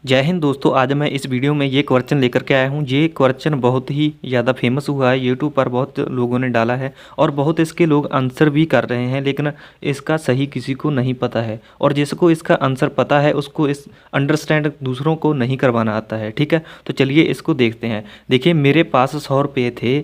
जय हिंद दोस्तों। आज मैं इस वीडियो में ये क्वेश्चन लेकर के आया हूँ। ये क्वेश्चन बहुत ही ज़्यादा फेमस हुआ है, यूट्यूब पर बहुत लोगों ने डाला है और बहुत इसके लोग आंसर भी कर रहे हैं, लेकिन इसका सही किसी को नहीं पता है। और जिसको इसका आंसर पता है उसको इस अंडरस्टैंड दूसरों को नहीं करवाना आता है। ठीक है, तो चलिए इसको देखते हैं। देखिए, मेरे पास 100 रुपये थे,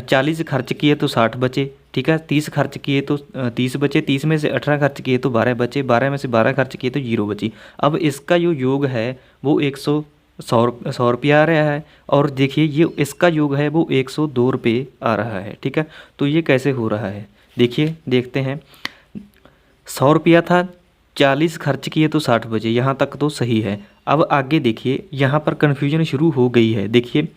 40 खर्च किए तो 60 बचे। ठीक है, 30 खर्च किए तो 30 बचे, 30 में से 18 खर्च किए तो 12 बचे, 12 में से 12 खर्च किए तो 0 बची। अब इसका जो योग है वो 100 रुपया आ रहा है, और देखिए ये इसका योग है वो 102 रुपये आ रहा है। ठीक है, तो ये कैसे हो रहा है देखिए, देखते हैं। 100 रुपया था, 40 खर्च किए तो 60 बचे, यहाँ तक तो सही है। अब आगे देखिए, यहाँ पर कन्फ्यूजन शुरू हो गई है। देखिए,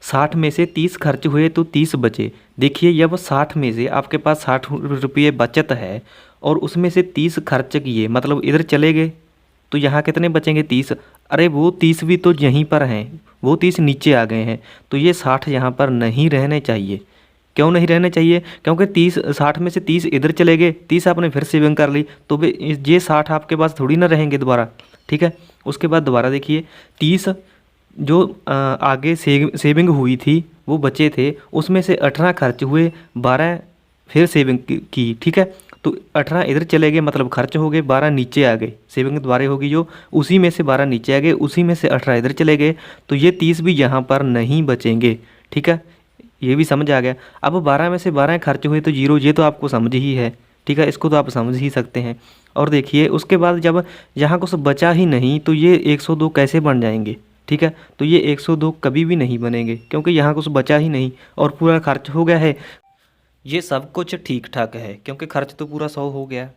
60 में से 30 खर्च हुए तो 30 बचे। देखिए, जब 60 में से आपके पास 60 रुपये बचत है और उसमें से 30 खर्च किए, मतलब इधर चले गए, तो यहाँ कितने बचेंगे? 30। अरे वो 30 भी तो यहीं पर हैं, वो 30 नीचे आ गए हैं, तो ये 60 यहाँ पर नहीं रहने चाहिए। क्यों नहीं रहने चाहिए? क्योंकि 60 में से 30 इधर चले गए, 30 आपने फिर सेविंग कर ली, तो वे ये 60 आपके पास थोड़ी ना रहेंगे दोबारा। ठीक है, उसके बाद दोबारा देखिए, 30 जो आगे सेविंग हुई थी वो बचे थे, उसमें से 18 खर्च हुए, 12 फिर सेविंग की। ठीक है, तो 18 इधर चले गए, मतलब खर्च हो गए, 12 नीचे आ गए, सेविंग दोबारा होगी जो, उसी में से 12 नीचे आ गए, उसी में से 18 इधर चले गए, तो ये 30 भी यहाँ पर नहीं बचेंगे। ठीक है, ये भी समझ आ गया। अब 12 में से 12 खर्च हुए तो 0, ये तो आपको समझ ही है। ठीक है, इसको तो आप समझ ही सकते हैं। और देखिए, उसके बाद जब यहाँ कुछ बचा ही नहीं तो ये 102 कैसे बन जाएंगे? ठीक है, तो ये 102 कभी भी नहीं बनेंगे, क्योंकि यहाँ कुछ बचा ही नहीं और पूरा खर्च हो गया है। ये सब कुछ ठीक ठाक है क्योंकि खर्च तो पूरा 100 हो गया।